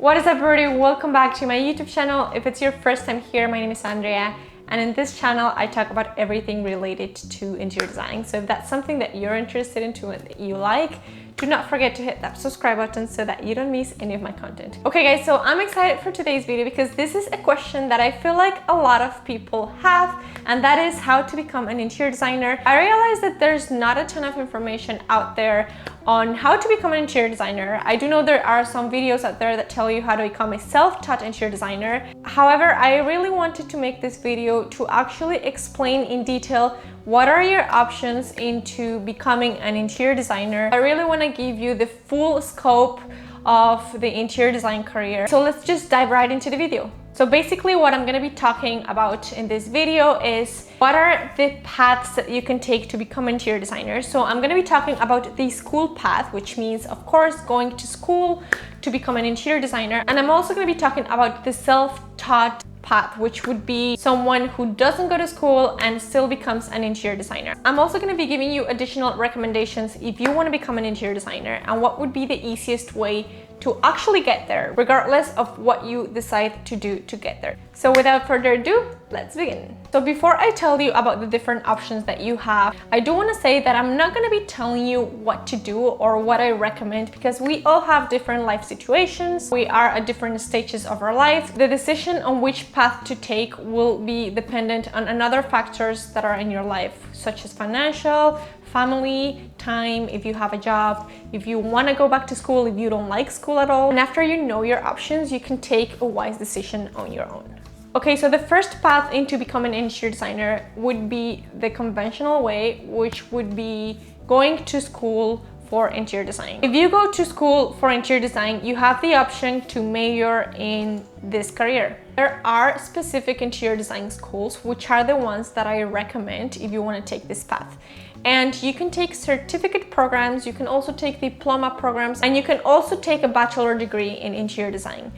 What is up, everybody? Welcome back to my YouTube channel. If it's your first time here, my name is Andrea, and in this channel I talk about everything related to interior design. So if that's something that you're interested into and that you like, do not forget to hit that subscribe button so that you don't miss any of my content. Okay guys, so I'm excited for today's video because this is a question that I feel like a lot of people have, and that is how to become an interior designer. I realize that there's not a ton of information out there on how to become an interior designer. I do know there are some videos out there that tell you how to become a self-taught interior designer. However, I really wanted to make this video to actually explain in detail what are your options into becoming an interior designer. I really want to give you the full scope of the interior design career. So let's just dive right into the video. So basically what I'm going to be talking about in this video is what are the paths that you can take to become an interior designer. So I'm going to be talking about the school path, which means of course going to school to become an interior designer. And I'm also going to be talking about the self-taught path, which would be someone who doesn't go to school and still becomes an interior designer. I'm also going to be giving you additional recommendations if you want to become an interior designer and what would be the easiest way to actually get there, regardless of what you decide to do to get there. So without further ado, let's begin. So before I tell you about the different options that you have, I do want to say that I'm not going to be telling you what to do or what I recommend, because we all have different life situations. We are at different stages of our life. The decision on which path to take will be dependent on another factors that are in your life, such as financial, family, time, if you have a job, if you want to go back to school, if you don't like school at all. And after you know your options, you can take a wise decision on your own. Okay, so the first path into becoming an interior designer would be the conventional way, which would be going to school for interior design. If you go to school for interior design, you have the option to major in this career. There are specific interior design schools, which are the ones that I recommend if you want to take this path. And you can take certificate programs, you can also take diploma programs, and you can also take a bachelor degree in interior design.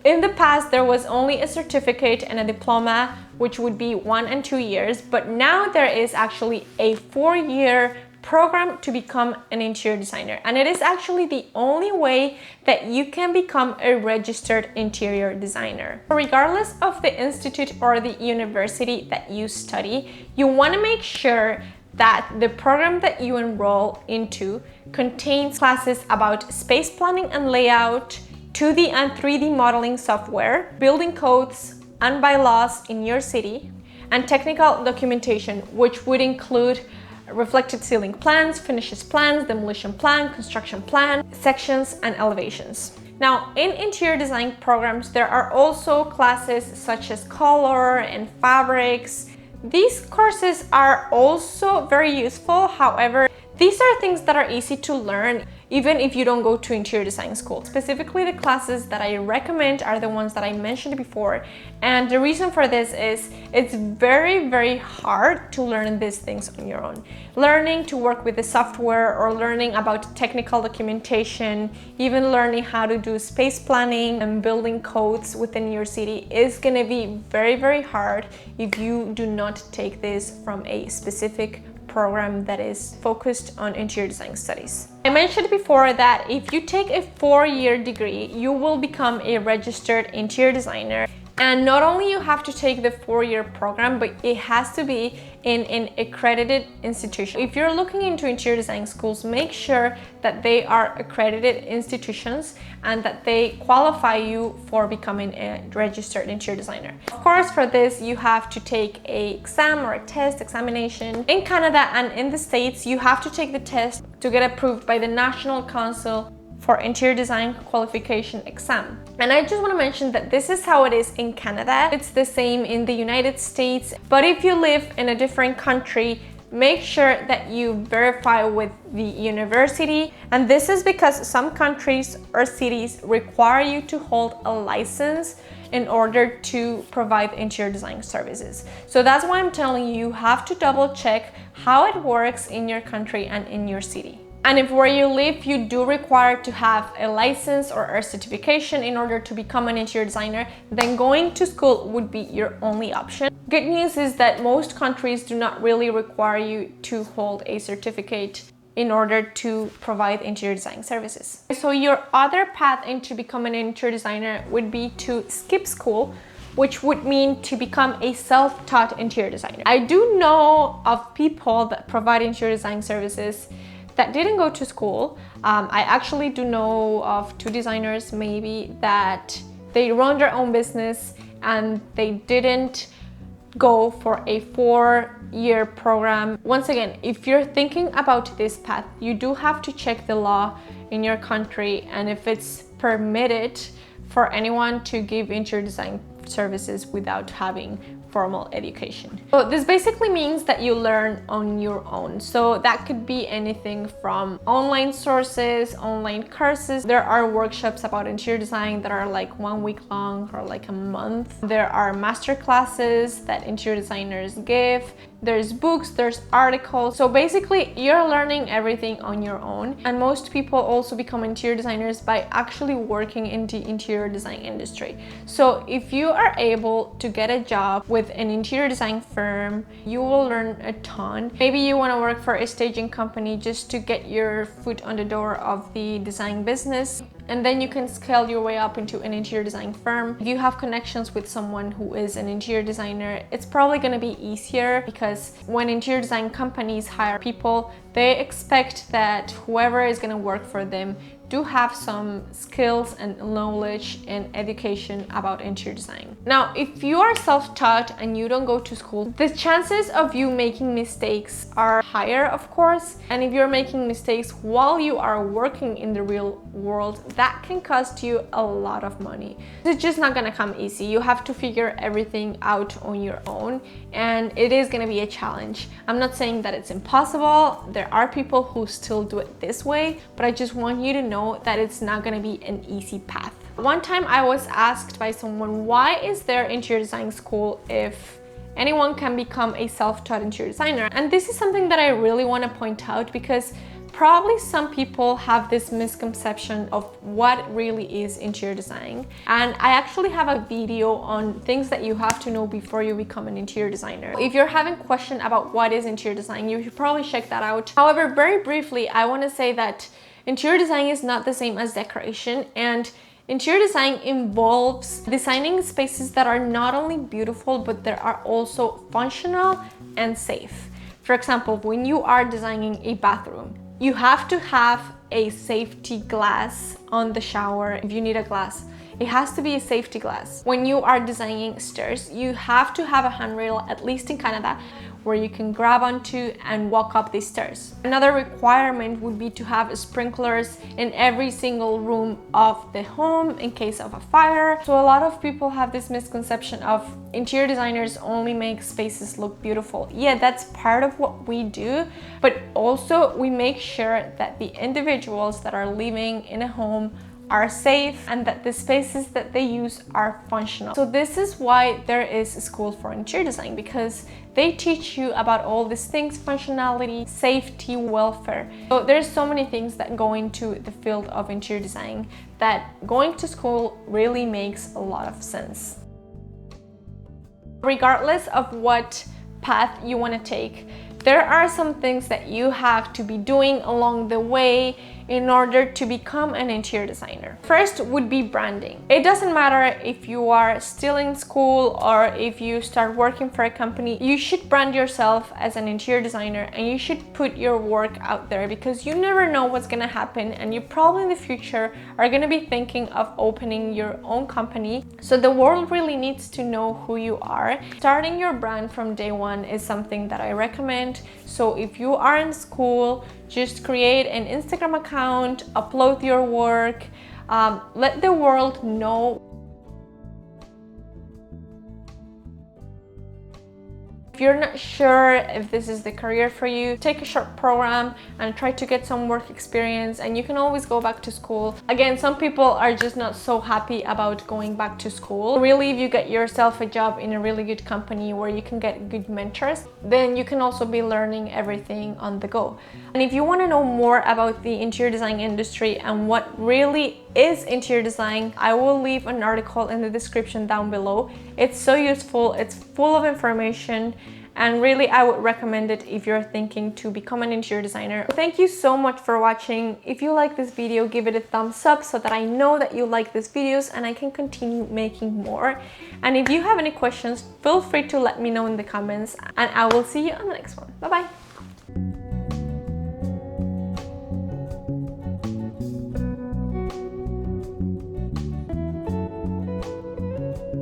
In the past, there was only a certificate and a diploma, which would be 1 and 2 years, but now there is actually a 4-year program to become an interior designer. And it is actually the only way that you can become a registered interior designer. Regardless of the institute or the university that you study, you want to make sure that the program that you enroll into contains classes about space planning and layout, 2D and 3D modeling software, building codes and bylaws in your city, and technical documentation, which would include reflected ceiling plans, finishes plans, demolition plan, construction plan, sections, and elevations. Now, in interior design programs, there are also classes such as color and fabrics. These courses are also very useful. However, these are things that are easy to learn even if you don't go to interior design school. Specifically, the classes that I recommend are the ones that I mentioned before. And the reason for this is it's very, very hard to learn these things on your own. Learning to work with the software or learning about technical documentation, even learning how to do space planning and building codes within your city is going to be very, very hard if you do not take this from a specific program that is focused on interior design studies. I mentioned before that if you take a 4-year degree, you will become a registered interior designer. And not only you have to take the 4-year program, but it has to be in an accredited institution. If you're looking into interior design schools, make sure that they are accredited institutions and that they qualify you for becoming a registered interior designer. Of course, for this, you have to take an exam or a test examination. In Canada and in the States, you have to take the test to get approved by the National Council for Interior Design Qualification Exam. And I just want to mention that this is how it is in Canada. It's the same in the United States, but if you live in a different country, make sure that you verify with the university. And this is because some countries or cities require you to hold a license in order to provide interior design services. So that's why I'm telling you, you have to double check how it works in your country and in your city. And if where you live, you do require to have a license or a certification in order to become an interior designer, then going to school would be your only option. Good news is that most countries do not really require you to hold a certificate in order to provide interior design services. So your other path into becoming an interior designer would be to skip school, which would mean to become a self-taught interior designer. I do know of people that provide interior design services that didn't go to school. I actually do know of 2 designers maybe that they run their own business and they didn't go for a 4-year program. Once again, if you're thinking about this path, you do have to check the law in your country and if it's permitted for anyone to give interior design services without having formal education. So this basically means that you learn on your own. So that could be anything from online sources, online courses. There are workshops about interior design that are like 1 week long or like a month. There are master classes that interior designers give. There's books, there's articles. So basically you're learning everything on your own. And most people also become interior designers by actually working in the interior design industry. So if you are able to get a job with an interior design firm, you will learn a ton. Maybe you want to work for a staging company just to get your foot on the door of the design business. And then you can scale your way up into an interior design firm. If you have connections with someone who is an interior designer, it's probably going to be easier because when interior design companies hire people, they expect that whoever is going to work for them do have some skills and knowledge and education about interior design. Now, if you are self-taught and you don't go to school, the chances of you making mistakes are higher, of course. And if you're making mistakes while you are working in the real world, that can cost you a lot of money. It's just not gonna come easy. You have to figure everything out on your own, and it is gonna be a challenge. I'm not saying that it's impossible. There are people who still do it this way, but I just want you to know that it's not going to be an easy path. One time I was asked by someone, why is there interior design school if anyone can become a self-taught interior designer? And this is something that I really want to point out because probably some people have this misconception of what really is interior design. And I actually have a video on things that you have to know before you become an interior designer. If you're having a question about what is interior design, you should probably check that out. However, very briefly, I want to say that interior design is not the same as decoration, and interior design involves designing spaces that are not only beautiful, but that are also functional and safe. For example, when you are designing a bathroom, you have to have a safety glass on the shower. If you need a glass, it has to be a safety glass. When you are designing stairs, you have to have a handrail, at least in Canada, where you can grab onto and walk up these stairs. Another requirement would be to have sprinklers in every single room of the home in case of a fire. So a lot of people have this misconception of interior designers only make spaces look beautiful. Yeah, that's part of what we do, but also we make sure that the individuals that are living in a home are safe and that the spaces that they use are functional. So this is why there is a school for interior design, because they teach you about all these things: functionality, safety, welfare. So there's so many things that go into the field of interior design that going to school really makes a lot of sense. Regardless of what path you want to take, there are some things that you have to be doing along the way in order to become an interior designer. First would be branding. It doesn't matter if you are still in school or if you start working for a company, you should brand yourself as an interior designer and you should put your work out there, because you never know what's gonna happen, and you probably in the future are gonna be thinking of opening your own company. So the world really needs to know who you are. Starting your brand from day one is something that I recommend. So if you are in school, just create an Instagram account, upload your work, let the world know. If you're not sure if this is the career for you, take a short program and try to get some work experience, and you can always go back to school. Again, some people are just not so happy about going back to school. Really, if you get yourself a job in a really good company where you can get good mentors, then you can also be learning everything on the go. And if you want to know more about the interior design industry and what really is interior design, I will leave an article in the description down below. It's so useful, it's full of information, and really I would recommend it if you're thinking to become an interior designer. Thank you so much for watching. If you like this video, give it a thumbs up so that I know that you like these videos and I can continue making more. And if you have any questions, feel free to let me know in the comments, and I will see you on the next one. Bye bye.